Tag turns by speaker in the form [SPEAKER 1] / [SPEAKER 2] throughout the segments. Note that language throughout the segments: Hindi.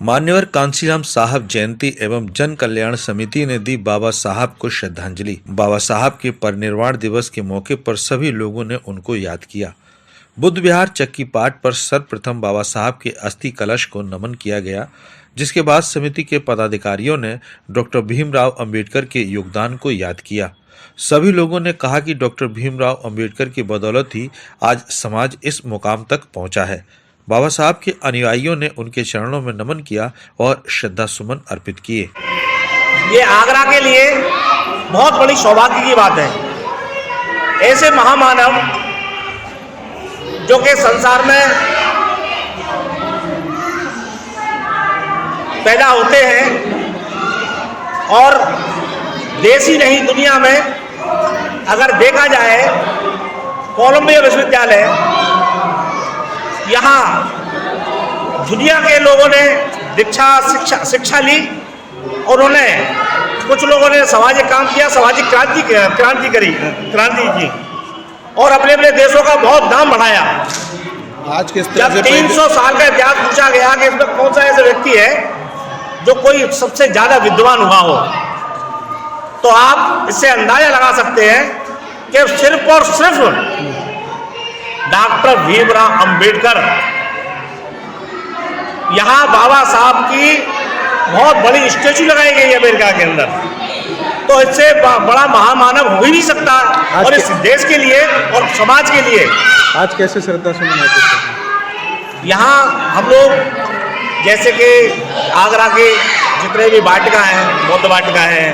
[SPEAKER 1] मान्यवर कांशीराम साहब जयंती एवं जन कल्याण समिति ने दी बाबा साहब को श्रद्धांजलि। बाबा साहब के परिनिर्वाण दिवस के मौके पर सभी लोगों ने उनको याद किया। बुद्ध विहार चक्की पाट पर सर्वप्रथम बाबा साहब के अस्थि कलश को नमन किया गया, जिसके बाद समिति के पदाधिकारियों ने डॉक्टर भीमराव अंबेडकर के योगदान को याद किया। सभी लोगों ने कहा कि डॉक्टर भीमराव अंबेडकर की बदौलत ही आज समाज इस मुकाम तक पहुंचा है। बाबा साहब के अनुयायियों ने उनके चरणों में नमन किया और श्रद्धा सुमन अर्पित किए।
[SPEAKER 2] ये आगरा के लिए बहुत बड़ी सौभाग्य की बात है। ऐसे महामानव जो कि संसार में पैदा होते हैं और देश ही नहीं दुनिया में अगर देखा जाए, कोलंबिया विश्वविद्यालय, यहाँ दुनिया के लोगों ने शिक्षा ली और उन्हें कुछ लोगों ने सामाजिक काम किया, सामाजिक क्रांति की और अपने अपने देशों का बहुत नाम बढ़ाया।
[SPEAKER 3] आज के
[SPEAKER 2] जब 300 साल का इतिहास पूछा गया कि इसमें कौन सा ऐसा व्यक्ति है जो कोई सबसे ज्यादा विद्वान हुआ हो, तो आप इससे अंदाजा लगा सकते हैं कि सिर्फ और सिर्फ डॉक्टर भीमराव अंबेडकर, यहाँ बाबा साहब की बहुत बड़ी स्टैचू लगाई गई है अमेरिका के अंदर, तो इससे बड़ा महामानव हो ही नहीं सकता और इस देश के लिए और समाज के लिए।
[SPEAKER 3] आज कैसे श्रद्धा सुमन
[SPEAKER 2] यहाँ हम लोग जैसे कि आगरा के जितने भी वाटिका हैं, बौद्ध वाटिका है,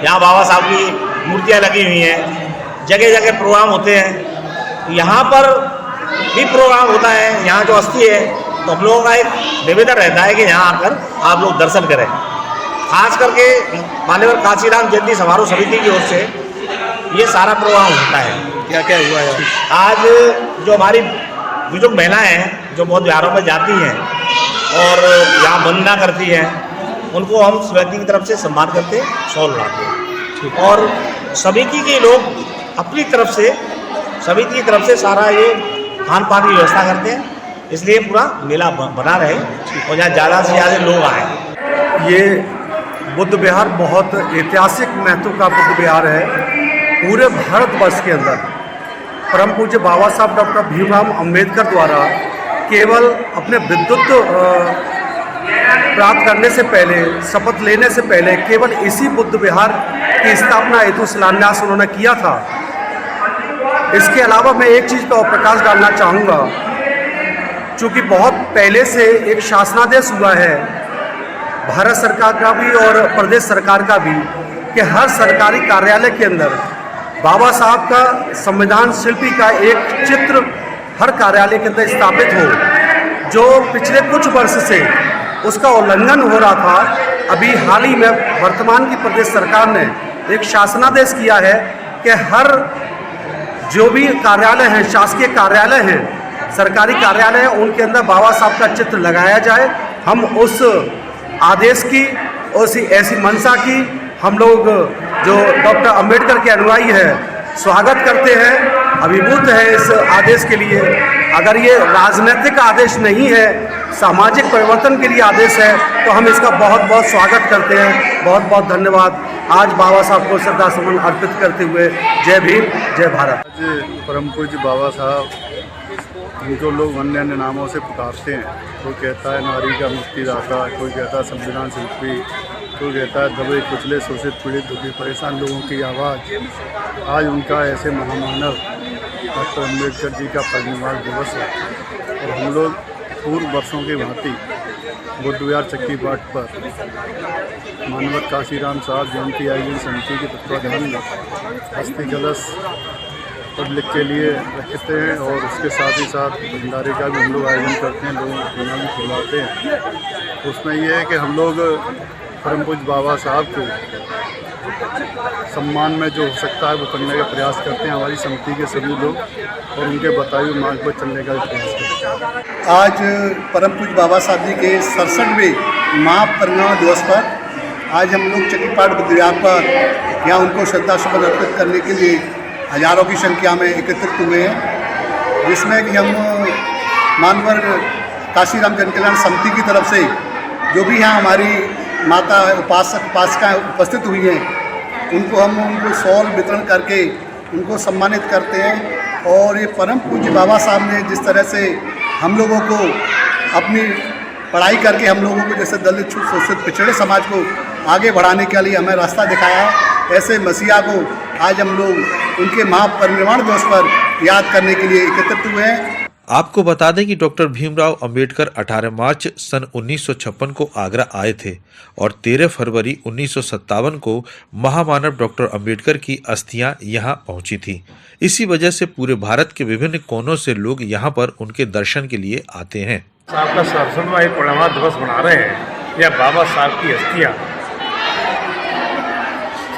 [SPEAKER 2] यहाँ बाबा साहब की मूर्तियाँ लगी हुई हैं, जगह जगह प्रोग्राम होते हैं, यहाँ पर भी प्रोग्राम होता है। यहाँ जो अस्थि है तो हम लोगों का एक निवेदन रहता है कि यहाँ आकर आप लोग दर्शन करें। खास करके मान्यवर कांशीराम जयंती समारोह समिति की ओर से ये सारा प्रोग्राम होता है।
[SPEAKER 3] क्या क्या हुआ है
[SPEAKER 2] आज? जो हमारी बुजुर्ग महिलाएं हैं जो बौद्ध विहारों में जाती हैं और यहाँ वंदना करती हैं, उनको हम समिति की तरफ से सम्मान करते, शॉल उड़ाते हैं और समिति के लोग अपनी तरफ से, समिति की तरफ से सारा ये खान पान की व्यवस्था करते हैं, इसलिए पूरा मेला बना रहे और यहाँ ज़्यादा से ज़्यादा लोग आए।
[SPEAKER 4] ये बुद्ध विहार बहुत ऐतिहासिक महत्व का बुद्ध विहार है। पूरे भारतवर्ष के अंदर परम पूज्य बाबा साहब डॉक्टर भीमराव अंबेडकर द्वारा केवल अपने विद्वत्व प्राप्त करने से पहले, शपथ लेने से पहले, केवल इसी बुद्ध विहार की स्थापना हेतु शिलान्यास उन्होंने किया था। इसके अलावा मैं एक चीज़ पर प्रकाश डालना चाहूँगा, चूँकि बहुत पहले से एक शासनादेश हुआ है भारत सरकार का भी और प्रदेश सरकार का भी कि हर सरकारी कार्यालय के अंदर बाबा साहब का संविधान शिल्पी का एक चित्र हर कार्यालय के अंदर स्थापित हो। जो पिछले कुछ वर्ष से उसका उल्लंघन हो रहा था, अभी हाल ही में वर्तमान की प्रदेश सरकार ने एक शासनादेश किया है कि हर जो भी कार्यालय हैं, शासकीय कार्यालय हैं, सरकारी कार्यालय हैं, उनके अंदर बाबा साहब का चित्र लगाया जाए। हम उस आदेश की, ऐसी मंशा की हम लोग जो डॉक्टर अंबेडकर के अनुयायी हैं स्वागत करते हैं, अभिभूत है इस आदेश के लिए। अगर ये राजनीतिक आदेश नहीं है, सामाजिक परिवर्तन के लिए आदेश है, तो हम इसका बहुत बहुत स्वागत करते हैं। बहुत बहुत धन्यवाद। आज बाबा साहब को श्रद्धा सुमन अर्पित करते हुए जय भीम, जय भारत।
[SPEAKER 5] आज परम पूज्य बाबा साहब जो लोग अन्य अन्य नामों से पुकारते हैं, कोई कहता है नारी का मुक्तिदाता, कोई कहता है संविधान शिल्पी, कोई कहता है दबे कुचले शोषित पीड़ित दुखी परेशान लोगों की आवाज़। आज उनका ऐसे महामानव डॉक्टर अम्बेडकर जी का परिनिर्वाण दिवस है और हम लोग पूर्व वर्षों की भांति बुद्ध विहार चक्की पाट पर मानवत कांशीराम साहब जयंती आयोजन समिति के तत्वाधान में अस्थि कलश पब्लिक के लिए रखते हैं और उसके साथ ही साथ भंडारे का भी हम लोग आयोजन करते हैं, लोगों को खाना भी खिलवाते हैं। उसमें यह है कि हम लोग परम पूज्य बाबा साहब को सम्मान में जो हो सकता है वो करने का प्रयास करते हैं हमारी समिति के सभी लोग और उनके बताए हुए मार्ग पर चलने का भी प्रयास करते हैं।
[SPEAKER 6] आज परम पूज्य बाबा साहब जी के 67वें महापरिनिर्वाण दिवस पर आज हम लोग चक्की पाट बुद्ध विहार पर यहाँ उनको श्रद्धा सुमन अर्पित करने के लिए हजारों की संख्या में एकत्रित हुए हैं, जिसमें कि हम मानवर कांशीराम जन कल्याण समिति की तरफ से जो भी यहाँ हमारी माता उपासक उपासिकाएँ उपस्थित हुई हैं, उनको शॉल वितरण करके उनको सम्मानित करते हैं। और ये परम पूज्य बाबा साहब ने जिस तरह से हम लोगों को अपनी पढ़ाई करके हम लोगों को जैसे दलित शोषित पिछड़े समाज को आगे बढ़ाने के लिए हमें रास्ता दिखाया है, ऐसे मसीहा को आज हम लोग उनके महापरिनिर्वाण दिवस पर याद करने के लिए एकत्रित हुए हैं।
[SPEAKER 1] आपको बता दें कि डॉक्टर भीमराव अंबेडकर 18 मार्च सन 1956 को आगरा आए थे और 13 फरवरी 1957 को महामानव डॉक्टर अंबेडकर की अस्थियां यहां पहुंची थी। इसी वजह से पूरे भारत के विभिन्न कोनों से लोग यहां पर उनके दर्शन के लिए आते हैं।
[SPEAKER 7] साहब का 67वां परिनिर्वाण दिवस मना रहे हैं। यह बाबा साहब की अस्थियां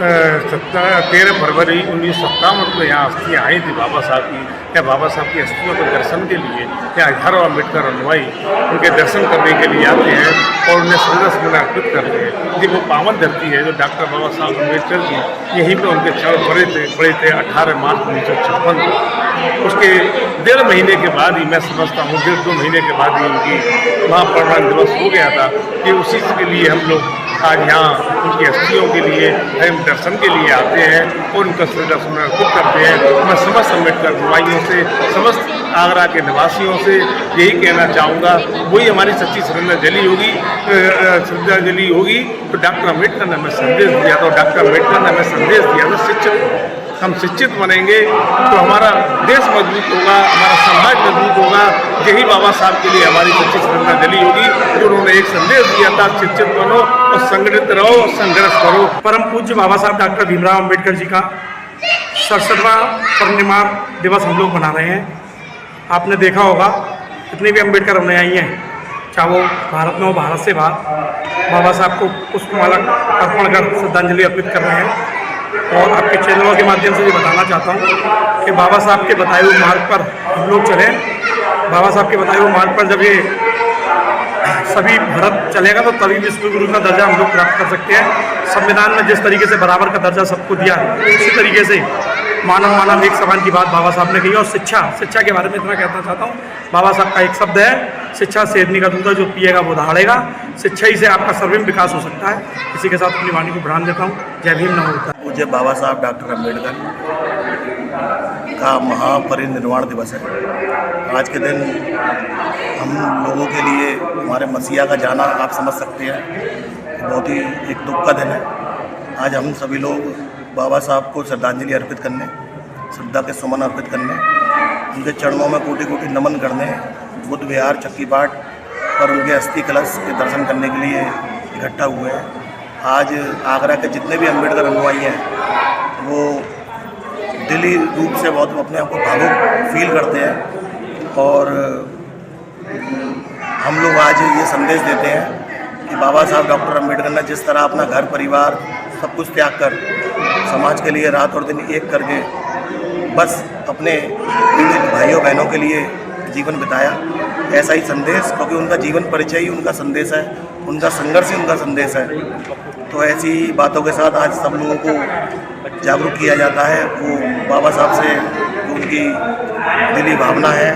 [SPEAKER 7] 13 फरवरी 1957 को यहाँ अस्थियाँ आई थी बाबा साहब की। या बाबा साहब की अस्थियों के दर्शन के लिए यहाँ हजारों अम्बेडकर अनुयायी उनके दर्शन करने के लिए आते हैं और उन्हें श्रद्धासुमन अर्पित करते हैं। ये वो पावन धरती है जो डॉक्टर बाबा साहब अम्बेडकर जी यहीं पे उनके चरण पड़े थे 18 मार्च 1956 को। उसके 1.5 महीने के बाद ही, मैं समझता हूँ 1.5-2 महीने के बाद ही उनकी महापरिनिर्वाण दिवस हो गया था। कि उसी के लिए हम लोग आज यहाँ उनकी अस्थियों के लिए हम दर्शन के लिए आते हैं और उनका श्रद्धासुमन अर्पित करते हैं। मैं समस्त अम्बेडकर अनुयायियों से, समस्त आगरा के निवासियों से यही कहना चाहूँगा, वही हमारी सच्ची श्रद्धांजलि होगी। तो डॉक्टर अम्बेडकर ने हमें संदेश दिया था, डॉक्टर अम्बेडकर ने हमें संदेश दिया था शिक्षित, हम शिक्षित बनेंगे तो हमारा देश मजबूत होगा, हमारा समाज मजबूत होगा। यही बाबा साहब के लिए हमारी सच्ची श्रद्धांजलि होगी जो उन्होंने एक संदेश दिया था, शिक्षित बनो और संगठित रहो और संघर्ष करो।
[SPEAKER 8] परम पूज्य बाबा साहब डॉक्टर भीमराव अंबेडकर जी का 67वां परिनिर्वाण दिवस हम लोग मना रहे हैं। आपने देखा होगा जितने भी अम्बेडकर अनुयायी हैं, चाहे वो भारत में हो भारत से बाहर, बाबा साहब को पुष्पमाला अर्पण कर श्रद्धांजलि अर्पित कर रहे हैं। और आपके चैनलों के माध्यम से ये बताना चाहता हूँ कि बाबा साहब के बताए हुए मार्ग पर हम लोग चलें। बाबा साहब के बताए हुए मार्ग पर जब ये सभी भारत चलेगा तो तभी विश्व गुरु का दर्जा हम लोग प्राप्त कर सकते हैं। संविधान में जिस तरीके से बराबर का दर्जा सबको दिया है, उसी तरीके से मानव एक समान की बात बाबा साहब ने कही। और शिक्षा के बारे में इतना कहना चाहता हूँ, बाबा साहब का एक शब्द है, शिक्षा सेधनी का दूध है, जो पिएगा वो दहाड़ेगा। शिक्षा ही से आपका सर्वोत्तम विकास हो सकता है। इसी के साथ अपनी वाणी को विराम देता हूँ। जय भीम, नमो बुद्धाय।
[SPEAKER 2] मुझे बाबा साहब डॉक्टर अम्बेडकर का महापरिनिर्वाण दिवस है। आज के दिन हम लोगों के लिए हमारे मसीहा का जाना आप समझ सकते हैं, बहुत ही एक दुख का दिन है। आज हम सभी लोग बाबा साहब को श्रद्धांजलि अर्पित करने, श्रद्धा के सुमन अर्पित करने, उनके चरणों में कोटि कोटि नमन करने बुद्ध विहार चक्की पाठ पर उनके अस्थि कलश के दर्शन करने के लिए इकट्ठा हुए हैं। आज आगरा के जितने भी अम्बेडकर अनुयायी हैं वो दिली रूप से बहुत अपने आप को भावुक फील करते हैं। और हम लोग आज ये संदेश देते हैं कि बाबा साहब डॉक्टर अम्बेडकर ने जिस तरह अपना घर परिवार सब कुछ त्याग कर समाज के लिए रात और दिन एक करके बस अपने पीड़ित भाइयों बहनों के लिए जीवन बिताया, ऐसा ही संदेश, क्योंकि उनका जीवन परिचय ही उनका संदेश है, उनका संघर्ष ही उनका संदेश है। तो ऐसी बातों के साथ आज सब लोगों को जागरूक किया जाता है। वो बाबा साहब से जो उनकी दिली भावना है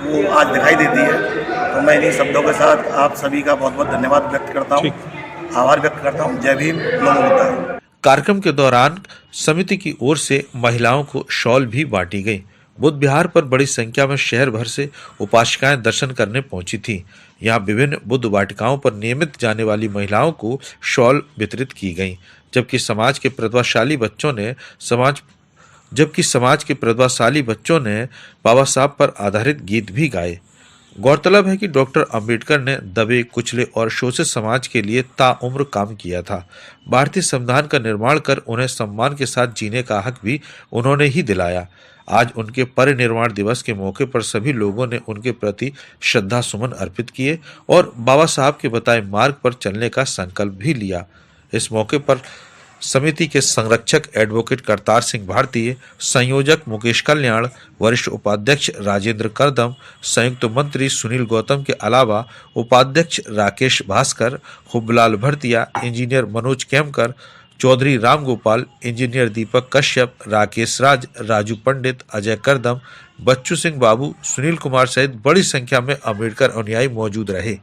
[SPEAKER 2] वो आज दिखाई देती है। तो मैं इन्हीं शब्दों के साथ आप सभी का बहुत बहुत धन्यवाद व्यक्त करता हूँ, आभार व्यक्त करता हूँ। जय भीम, नमो बुद्धाय।
[SPEAKER 1] कार्यक्रम के दौरान समिति की ओर से महिलाओं को शॉल भी बांटी गई। बुद्ध विहार पर बड़ी संख्या में शहर भर से उपासिकाएं दर्शन करने पहुंची थी। यहां विभिन्न बुद्ध वाटिकाओं पर नियमित जाने वाली महिलाओं को शॉल वितरित की गई, जबकि समाज के प्रतिभाशाली बच्चों ने बाबा साहब पर आधारित गीत भी गाए। गौरतलब है कि डॉक्टर अंबेडकर ने दबे, कुचले और शोषित समाज के लिए ताउम्र काम किया था। भारतीय संविधान का निर्माण कर उन्हें सम्मान के साथ जीने का हक भी उन्होंने ही दिलाया। आज उनके परिनिर्वाण दिवस के मौके पर सभी लोगों ने उनके प्रति श्रद्धा सुमन अर्पित किए और बाबा साहब के बताए मार्ग पर चलने का संकल्प भी लिया। इस मौके पर समिति के संरक्षक एडवोकेट करतार सिंह भारतीय, संयोजक मुकेश कल्याण, वरिष्ठ उपाध्यक्ष राजेंद्र करदम, संयुक्त मंत्री सुनील गौतम के अलावा उपाध्यक्ष राकेश भास्कर, हुबलाल भरतिया, इंजीनियर मनोज केमकर, चौधरी राम गोपाल, इंजीनियर दीपक कश्यप, राकेश राज, राजू पंडित, अजय करदम, बच्चू सिंह बाबू, सुनील कुमार सहित बड़ी संख्या में अम्बेडकर अनुयायी मौजूद रहे।